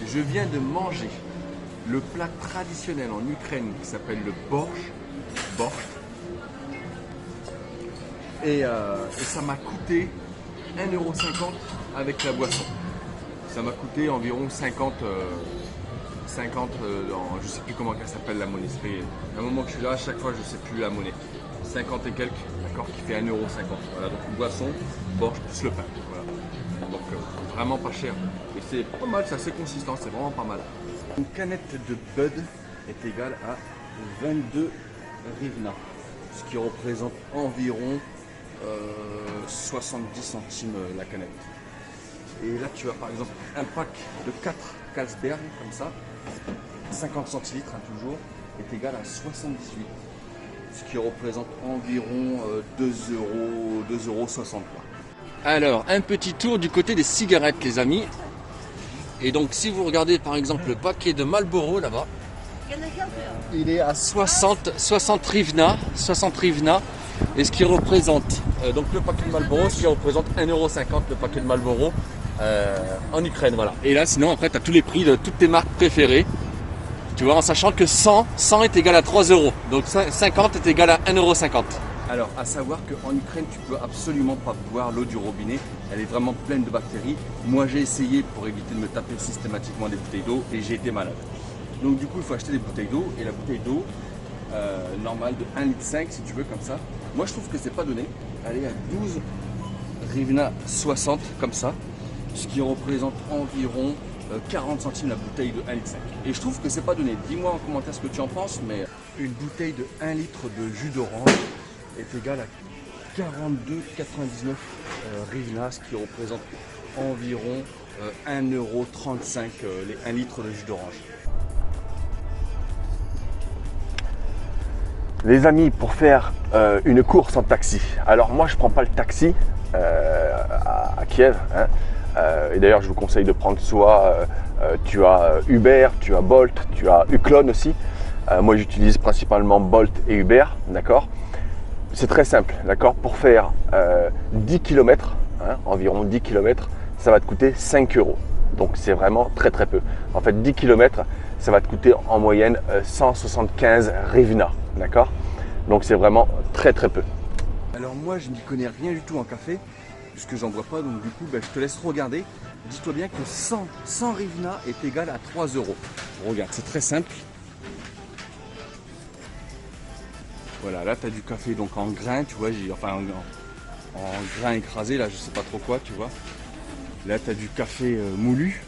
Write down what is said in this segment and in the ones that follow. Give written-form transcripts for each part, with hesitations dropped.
Je viens de manger le plat traditionnel en Ukraine qui s'appelle le borscht. Et ça m'a coûté 1,50 € avec la boisson. Ça m'a coûté environ 50, je sais plus comment elle s'appelle la monnaie. Ça fait un moment que je suis là, à chaque fois je sais plus la monnaie. 50 et quelques, d'accord, qui fait 1,50 €. Voilà, donc une boisson, borscht plus le pain. Voilà. Donc vraiment pas cher. Et c'est pas mal, c'est assez consistant, c'est vraiment pas mal. Une canette de Bud est égale à 22 hryvnia, ce qui représente environ 70 centimes la canette. Et là tu as par exemple un pack de 4 Carlsberg comme ça, 50 centilitres toujours, est égal à 78, ce qui représente environ 2,60 €. Alors un petit tour du côté des cigarettes les amis. Et donc si vous regardez par exemple le paquet de Marlboro là-bas, il est à 60 hryvnia, et ce qui représente donc le paquet de Marlboro, ce qui représente 1,50 € le paquet de Marlboro en Ukraine, voilà. Et là sinon après tu as tous les prix de toutes tes marques préférées, tu vois, en sachant que 100 est égal à 3 €, donc 50 est égal à 1,50 €. Alors à savoir qu'en Ukraine tu peux absolument pas boire l'eau du robinet, elle est vraiment pleine de bactéries. Moi j'ai essayé pour éviter de me taper systématiquement des bouteilles d'eau et j'ai été malade. Donc du coup il faut acheter des bouteilles d'eau, et la bouteille d'eau normale de 1,5 litre si tu veux comme ça, moi je trouve que c'est pas donné. Elle est à 12 hryvnia 60 comme ça, ce qui représente environ 40 centimes la bouteille de 1,5 litre. Et je trouve que c'est pas donné. Dis-moi en commentaire ce que tu en penses, mais une bouteille de 1 litre de jus d'orange est égale à 42,99 hryvnia, ce qui représente environ 1,35 € les 1 litre de jus d'orange. Les amis, pour faire une course en taxi, alors moi je prends pas le taxi à Kiev, hein. Et d'ailleurs je vous conseille de prendre soit tu as Uber, tu as Bolt, tu as Uklon aussi. Moi j'utilise principalement Bolt et Uber, d'accord. C'est très simple, d'accord. Pour faire 10 km, hein, environ 10 km, ça va te coûter 5 €. Donc c'est vraiment très très peu. En fait 10 km, ça va te coûter en moyenne 175 hryvnia, d'accord. Donc c'est vraiment très très peu. Alors moi je n'y connais rien du tout en café, puisque j'en bois pas, donc du coup je te laisse regarder. Dis-toi bien que 100 hryvnia est égal à 3 €. Regarde, c'est très simple. Voilà, là tu as du café donc en grains, tu vois, enfin en grains écrasés, là je sais pas trop quoi, tu vois. Là tu as du café moulu.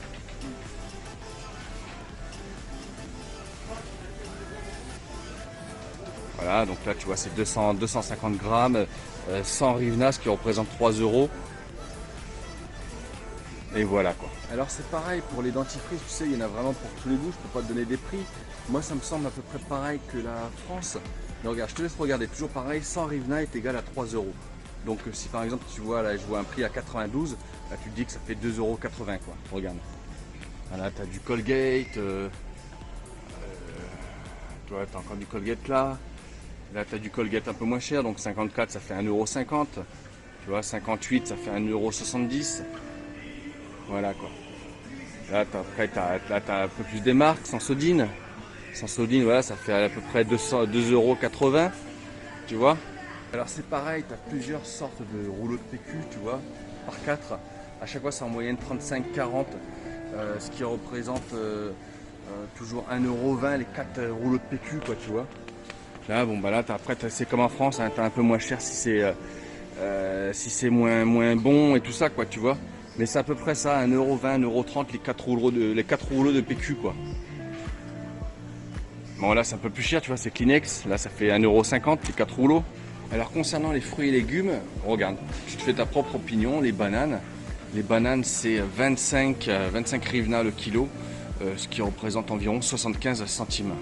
Voilà, donc là tu vois c'est 250 grammes, 100 hryvnia, ce qui représente 3 €. Et voilà quoi. Alors c'est pareil pour les dentifrices, tu sais, il y en a vraiment pour tous les goûts, je peux pas te donner des prix. Moi ça me semble à peu près pareil que la France. Mais regarde, je te laisse regarder, toujours pareil, 100 hryvnia est égal à 3 €. Donc si par exemple tu vois là, je vois un prix à 92, là tu te dis que ça fait 2,80 € quoi. Regarde. Voilà, tu as du Colgate, tu vois, tu as encore du Colgate là. Là tu as du Colgate un peu moins cher, donc 54 ça fait 1,50 €. Tu vois, 58 ça fait 1,70 €. Voilà quoi. Là après tu as un peu plus des marques, Sensodyne. Sensodyne, voilà, ça fait à peu près 2,80 €, tu vois. Alors c'est pareil, tu as plusieurs sortes de rouleaux de PQ, tu vois, par 4. À chaque fois c'est en moyenne 35-40, ce qui représente toujours 1,20 € les 4 rouleaux de PQ, quoi, tu vois. Là, bon, bah là, après, c'est comme en France, hein, tu as un peu moins cher si c'est moins bon et tout ça, quoi, tu vois. Mais c'est à peu près ça, 1,20 €, 1,30 € les 4 rouleaux de PQ, quoi. Bon, là, c'est un peu plus cher, tu vois, c'est Kleenex. Là, ça fait 1,50 € les 4 rouleaux. Alors, concernant les fruits et légumes, regarde, tu te fais ta propre opinion. Les bananes, c'est 25 hryvnia le kilo, ce qui représente environ 75 centimes.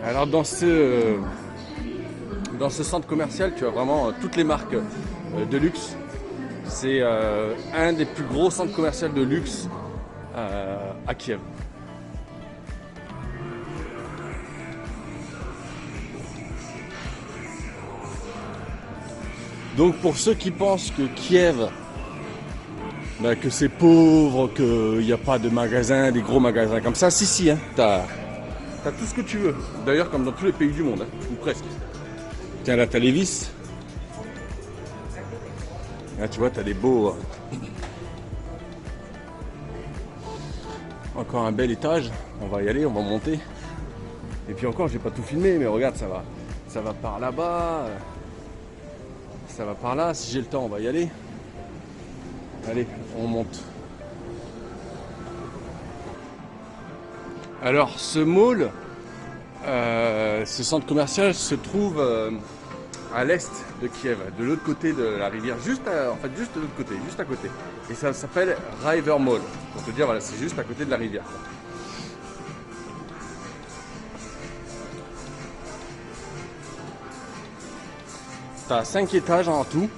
Alors, dans ce centre commercial, tu as vraiment toutes les marques de luxe. C'est un des plus gros centres commerciaux de luxe à Kiev. Donc pour ceux qui pensent que Kiev bah, que c'est pauvre, qu'il n'y a pas de magasins, des gros magasins comme ça. Si, hein, t'as tout ce que tu veux. D'ailleurs, comme dans tous les pays du monde, hein, ou presque. Tiens, là, t'as Levi's. Là, tu vois, t'as des beaux... Encore un bel étage. On va y aller, on va monter. Et puis encore, j'ai pas tout filmé, mais regarde, ça va par là-bas. Ça va par là. Si j'ai le temps, on va y aller. Allez, on monte. Alors, ce mall, ce centre commercial se trouve à l'est de Kiev, de l'autre côté de la rivière, juste de l'autre côté, juste à côté. Et ça s'appelle River Mall. Pour te dire, voilà, c'est juste à côté de la rivière. Tu as 5 étages en tout.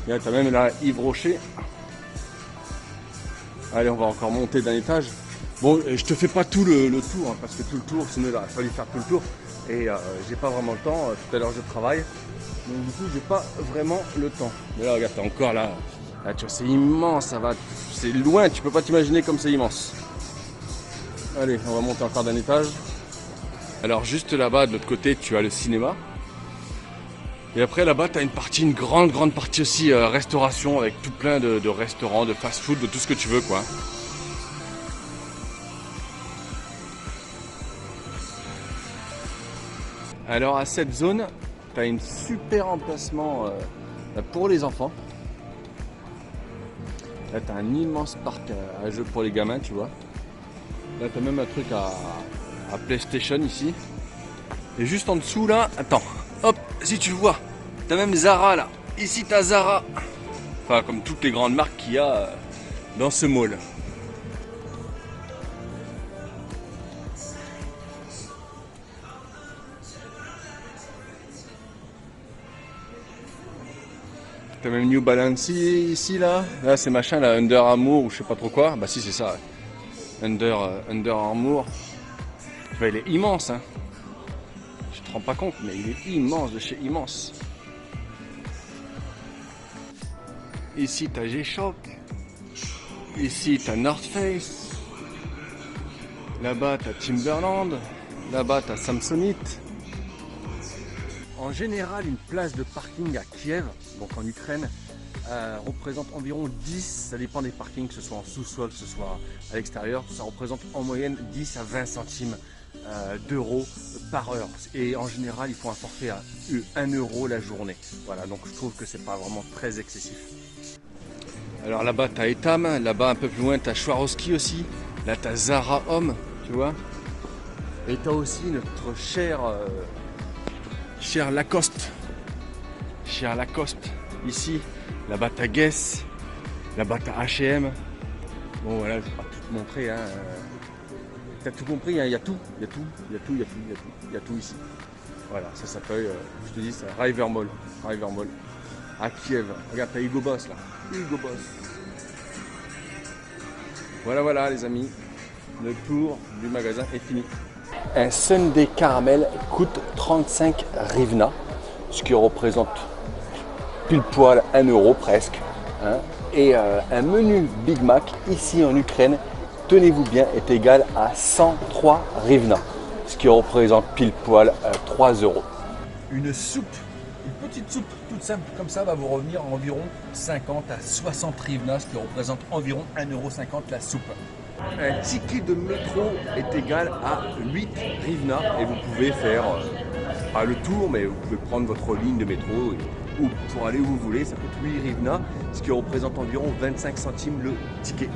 Là, tu as même là Yves Rocher. Allez, on va encore monter d'un étage. Bon, je te fais pas tout le tour, hein, parce que tout le tour, sinon il aurait fallu faire tout le tour. Et j'ai pas vraiment le temps. Tout à l'heure, je travaille. Donc du coup, j'ai pas vraiment le temps. Mais là, regarde, t'es encore là. Là, tu vois, c'est immense, ça va. C'est loin, tu peux pas t'imaginer comme c'est immense. Allez, on va monter encore d'un étage. Alors juste là-bas, de l'autre côté, tu as le cinéma. Et après là-bas, tu as une grande partie aussi restauration, avec tout plein de restaurants, de fast-food, de tout ce que tu veux, quoi. Alors à cette zone, tu as une super emplacement pour les enfants. Là, tu as un immense parc à jeux pour les gamins, tu vois. Là, tu as même un truc à PlayStation ici. Et juste en dessous, là, attends, hop, si tu le vois, tu as même Zara, là. Ici, tu as Zara. Enfin, comme toutes les grandes marques qu'il y a dans ce mall. T'as même New Balance ici, là. Là, c'est machin, là, Under Armour ou je sais pas trop quoi. Bah si, c'est ça. Under Armour. Enfin, il est immense, hein. Je te rends pas compte, mais il est immense, de chez immense. Ici, t'as G-Shock. Ici, t'as North Face. Là-bas, t'as Timberland. Là-bas, t'as Samsonite. En général, une place de parking à Kiev, donc en Ukraine, représente environ 10, ça dépend des parkings, que ce soit en sous-sol, que ce soit à l'extérieur, ça représente en moyenne 10 à 20 centimes d'euros par heure. Et en général, ils font un forfait à 1 euro la journée. Voilà, donc je trouve que c'est pas vraiment très excessif. Alors là-bas, tu as Etam, là-bas un peu plus loin, tu as Swarovski aussi. Là, tu as Zara Homme, tu vois. Et tu as aussi notre cher Lacoste. Cher Lacoste. Ici, là-bas, tu as Guess. Là-bas, tu as H&M. Bon, voilà, je vais pas tout te montrer. Hein. Tu as tout compris, hein. Il y a tout. Il y a tout, il y a tout, il y a tout, il y a tout. Il y a tout ici. Voilà, ça s'appelle, je te dis, c'est River Mall. River Mall. À Kiev. Regarde, t'as Hugo Boss là. Hugo Boss. Voilà les amis. Le tour du magasin est fini. Un sundae caramel coûte 35 hryvnia, ce qui représente pile poil 1 euro presque. Hein. Et un menu Big Mac ici en Ukraine, tenez-vous bien, est égal à 103 hryvnia, ce qui représente pile poil 3 euros. Une soupe, une petite soupe toute simple comme ça va vous revenir à environ 50 à 60 hryvnia, ce qui représente environ 1,50 € la soupe. Un ticket de métro est égal à 8 hryvnia et vous pouvez faire pas le tour, mais vous pouvez prendre votre ligne de métro ou pour aller où vous voulez, ça coûte 8 hryvnia, ce qui représente environ 25 centimes le ticket.